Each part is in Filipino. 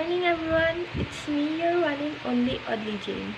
morning everyone, it's me, your one and only Audley Jane.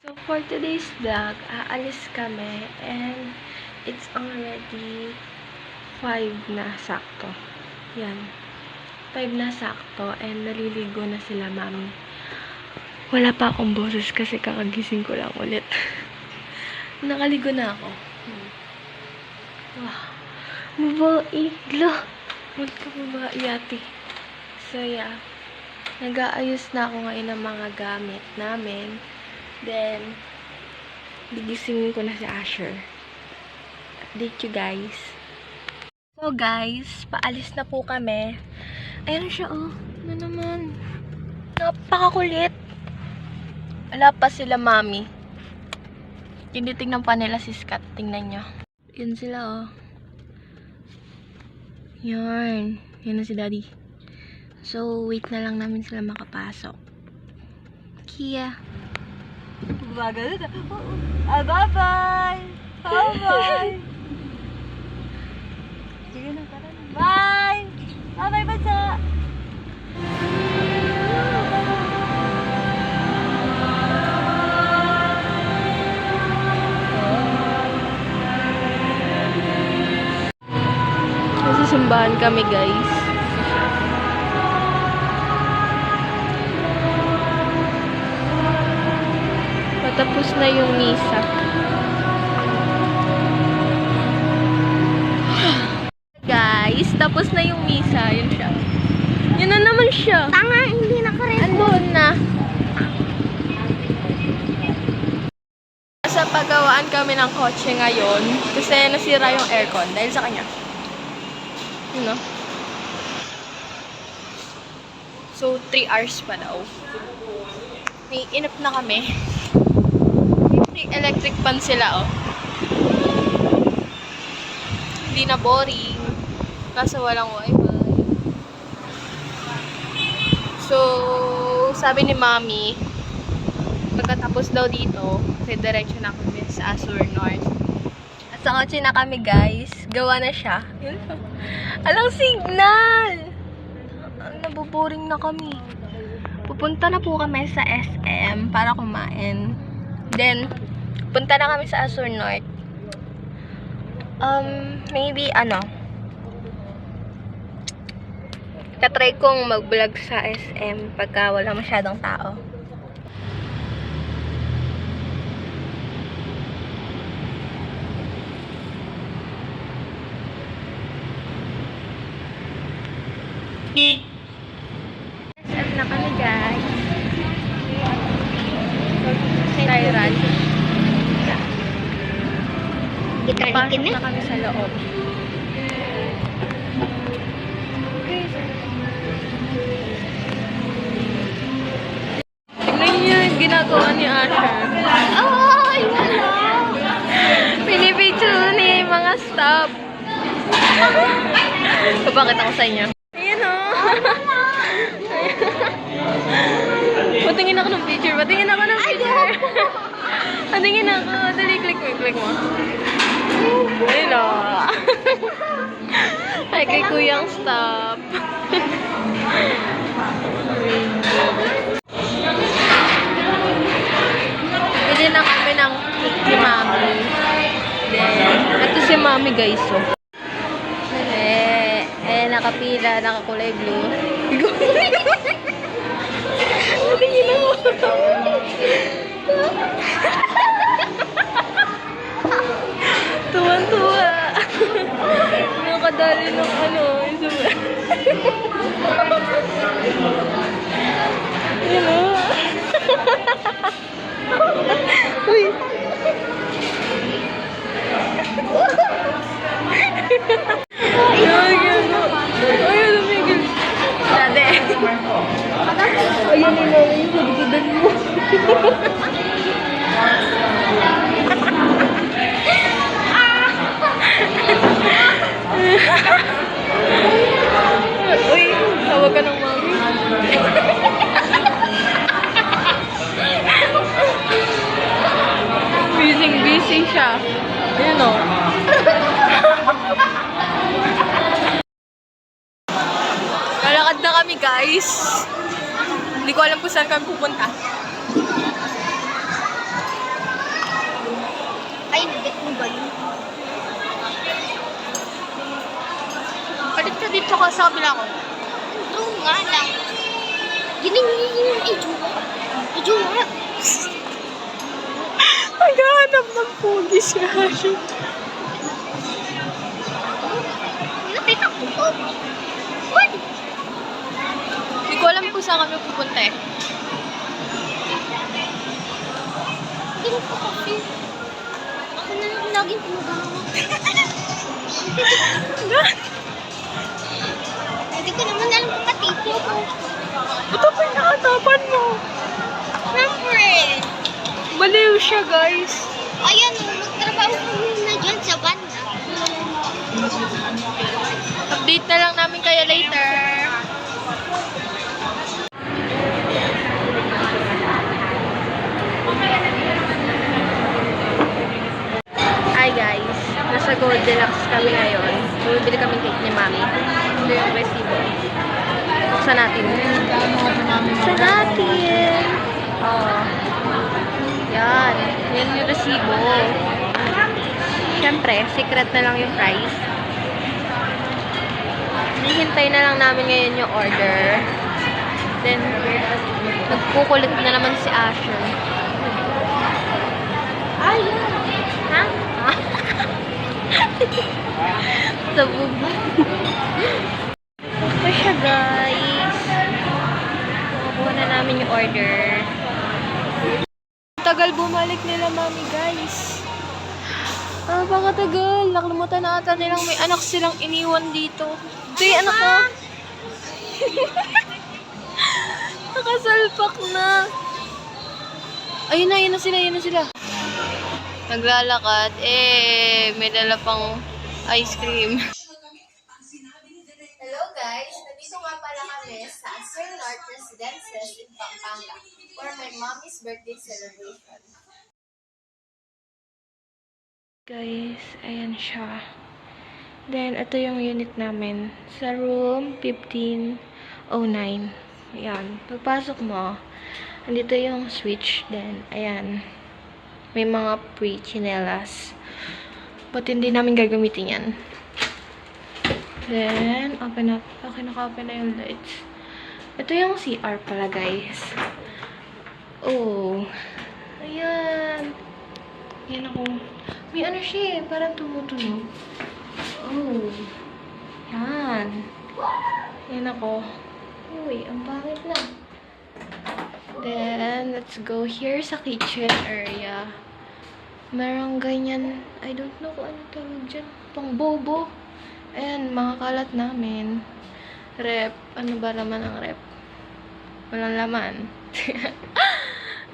So for today's vlog, aalis kami and it's already 5 na sakto. Yan. 5 na sakto and naliligo na sila mami. Wala pa akong boses kasi kakagising ko lang ulit. Nakaligo na ako. Wow. Babae. Gla. Huwag ka babae ate. So yeah. Nag-aayos na ako ngayon ng mga gamit namin. Then, gigisingin ko na si Asher. Update you guys. So guys, paalis na po kami. Ayan siya, oh. Ano naman? Napakakulit. Wala pa sila, mami. Tinitingnan pa nila si Scott. Tingnan nyo. Yan sila, oh. Yan. Yan na si daddy. So, wait na lang namin sila makapasok. Kia. Bye-bye! Bye-bye! Sige na, tara na. Bye! Bye-bye, bansa! Kasi simbahan kami, guys. Patapos na yung misa. Guys, tapos na yung misa. Yun siya. Yun na naman siya. Tanga, hindi nakarecord. Andun na. Sa paggawaan kami ng kotse ngayon kasi nasira yung aircon dahil sa kanya. You know? So, 3 hours pa daw. May inap na kami. May electric fan sila, oh. Hindi na boring. Kaso walang wifi. So, sabi ni mami, pagkatapos daw dito, kasi diretso na kami sa Azure North. At sa kotse na kami, guys. Gawa na siya. Alang signal! Nabuboring na kami. Pupunta na po kami sa SM para kumain. Then, punta na kami sa Azure North. Maybe, tatry kong mag-vlog sa SM pagka wala masyadong tao. SM na kami, guys. Tyran. Pasok na kami sa loob. Tignan niyo yung ginagawa ni Asher. Ay, wala! Pinipicture niya yung mga stop. Papakita ko sa inyo. Ayan o. Patingin ako ng picture. Patingin ako ng picture. Patingin ako. Dali, click mo. Ayun o. Ay, kay kuyang stop. Bili na kami ng cake ni mami. Then, ito si mami, guys. So. Nakapila, nakakulay blue. Tingin mo. Tuwan-tuwa. Nakadali ng Yun o. Uy. Ayun, lumigil. Dade. Ayun, yung hagdudan mo. Uy, tawag ka ng mami. Busy siya. Ayun o. Lalakad na kami, guys. Hindi ko alam kung saan kami pupunta. Ay, nagit mo ba yun? Palit ka dito ka sa kabila ko. Ito nga lang. Yun yung itsura. Itsura. Naghahanap ng pogi si Ashley. Nakita ko to. What? Hindi ko alam kung saan kami pupunta eh. Hindi mo pa kasi. Ako na lang laging pumagawa. Hindi ko naman alam kung matito ko. Ito pa yung nakatapan mo. Siyempre. Baliw siya, guys. Ayan o, magtrabaho kami na dyan sa banda. Update na lang namin kayo later. Hi guys, nasa Goldilocks kami ngayon. Bumibili kami cake ni Mami. Ito yung resibo. Buksan natin. Buksan natin. Oh. Yan. Yan yung resibo. Siyempre, secret na lang yung price. Hihintay na lang namin ngayon yung order. Then, nagkukulit na naman si Asher. Ay, Ha? Sabog. Okay siya, guys. Nakuha na namin yung order. Tagal bumalik nila, Mami, guys. Baka tagal. Nakalimutan na ata nilang may anak silang iniwan dito. Ito yung anak ko. Nakasalpak na. Ayun na sila, ayun na sila. Naglalakad. May dala pang ice cream. Hello guys! Nandito nga pala kami sa Sir North Residences in Pampanga for my mommy's birthday celebration. Guys, ayan siya. Then, ito yung unit namin. Sa room 1509. Ayan. Pagpasok mo, andito yung switch. Then, ayan. May mga pre-chinelas. But hindi namin gagamitin yan. Then, open up. Okay, naka-open na yung lights. Ito yung CR pala, guys. Oh. Ayan. Ayan ako. May ano siya eh. Parang tumutunog. Oh. Yan. Ayan ako. Uy, ang pangit na. Then, let's go here sa kitchen area. Merong ganyan. I don't know kung ano tawag dyan. Pang bobo. Ayan, mga kalat namin. Rep. Ano ba laman ang rep? Walang laman.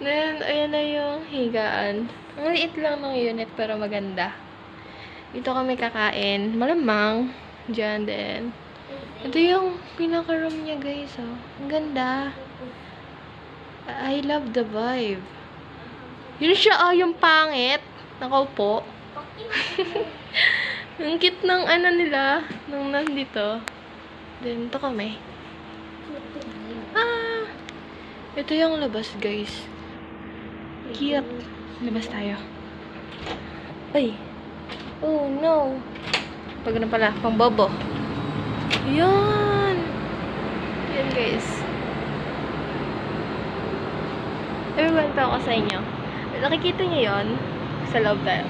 Then, ayan na yung higaan. Ang liit lang ng unit, pero maganda. Dito kami kakain. Malamang. Diyan din. Ito yung pinaka-room niya, guys. Oh. Ang ganda. I love the vibe. Yun siya, yung pangit. Nakaupo. Ang cute ng ano nila. Nung nandito. Then, ito kami. Ito yung labas, guys. Cute. Labas tayo. Ay. Oh, no. Pag na pala, pang bobo. Yan. Yan, guys. Ewan ako sa inyo. Nakikita niyo yon sa loob tayo.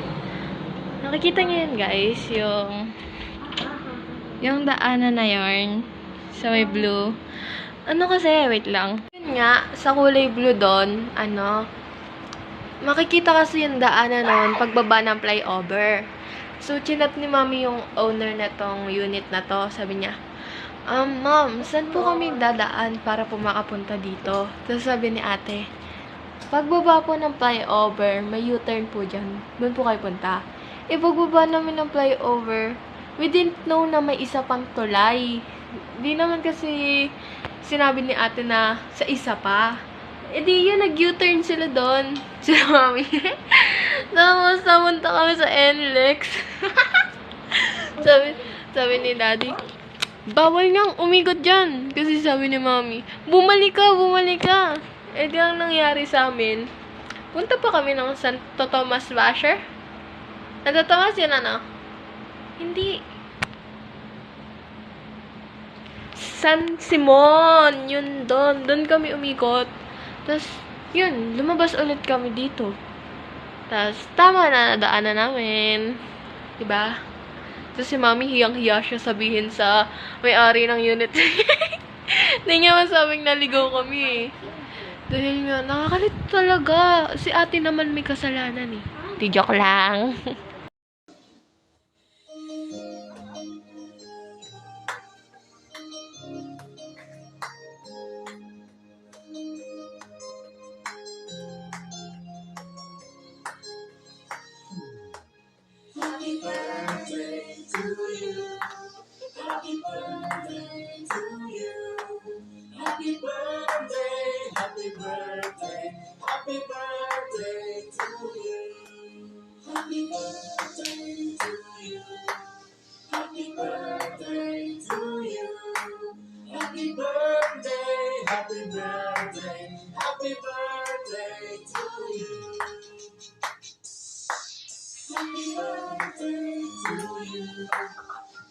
Nakikita niyo yun, guys, yung daanan na yon sa may blue. Ano kasi, wait lang. Yun nga, sa kulay blue doon, makikita kasi yung daanan nun pagbaba ng flyover. So, chinat ni Mami yung owner na tong unit na to. Sabi niya, Ma'am, saan po kami dadaan para po makapunta dito? Tapos sabi ni ate, pagbaba po ng flyover, may U-turn po dyan. Doon po kayo punta. Pagbaba namin ng flyover, we didn't know na may isa pang tulay. Di naman kasi sinabi ni ate na sa isa pa. E di yun, nag-U-turn sila doon. Sila mami. Tapos, namunta kami sa NLEX. sabi ni daddy, bawal niyang umikot dyan. Kasi sabi ni mami, bumalik ka. E di ang nangyari sa amin, punta pa kami ng Santo Tomas Basher. Santo Tomas yun ano? Hindi. San Simon. Yun doon. Doon kami umikot. Tapos, yun, lumabas ulit kami dito. Tapos, tama na, nadaanan namin. Diba? Tapos si mami, hiyang-hiya siya sabihin sa may-ari ng unit. Hindi niya masabing naligaw kami eh. Dahil nga, nakakalit talaga. Si ate naman may kasalanan eh. Di joke lang. Happy birthday to you. Happy birthday to you. Happy birthday, happy birthday, happy birthday to you. Happy birthday to you. Happy birthday to you. Happy birthday, happy birthday, happy birthday to you. Happy birthday to you.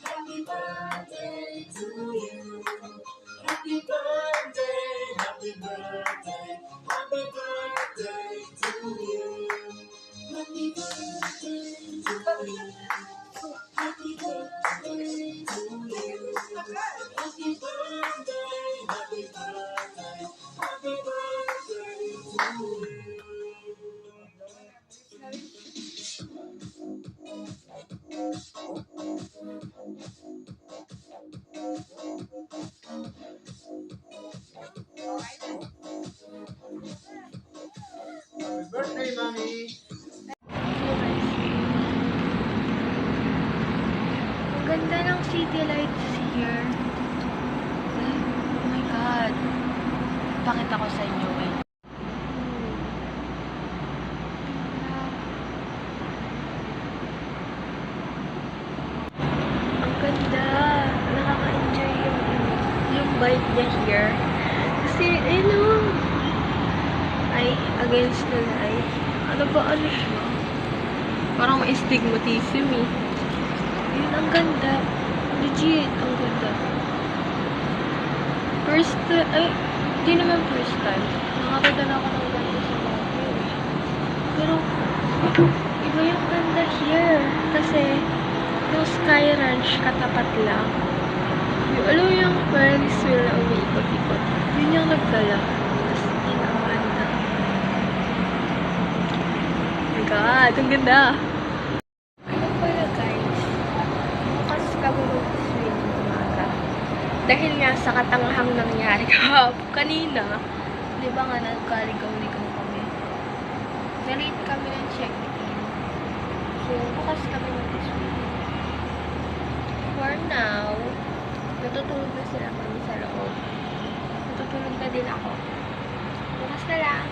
Happy birthday to you. Happy birthday, happy birthday, happy birthday to you. Happy birthday to you. Happy birthday to you. Happy birthday, happy birthday, happy birthday to you. Happy birthday, Mommy! Ang ganda ng city lights here. Oh my God. Pakita ko sa inyo eh. Ang ganda. Nakaka-enjoy yung vibe niya here. Kasi, ay, against the light. Ano siya? Parang may stigmatism eh. Yun, ang ganda. Legit, ang ganda. Di naman first time. Nakakita na ako ng ganda sa Baguio eh. Pero, iba yung ganda here. Kasi, yung Sky Ranch katapat lang. Alam mo yung Ferris wheel na umiikot-ikot. Yun yung nagdala. Tapos, yun ang ganda. Oh my God, ang ganda. Ano pala guys? Bukas kami mag-swim ng umaga. Dahil nga sa katanghang nangyari kanina, di ba nga nagkaligaw-ligaw kami. Nalate kami ng check-in. So, bukas kami mag-swim. For now, natutulog na sila kami sa loob. Natutulog na din ako. Bukas na lang.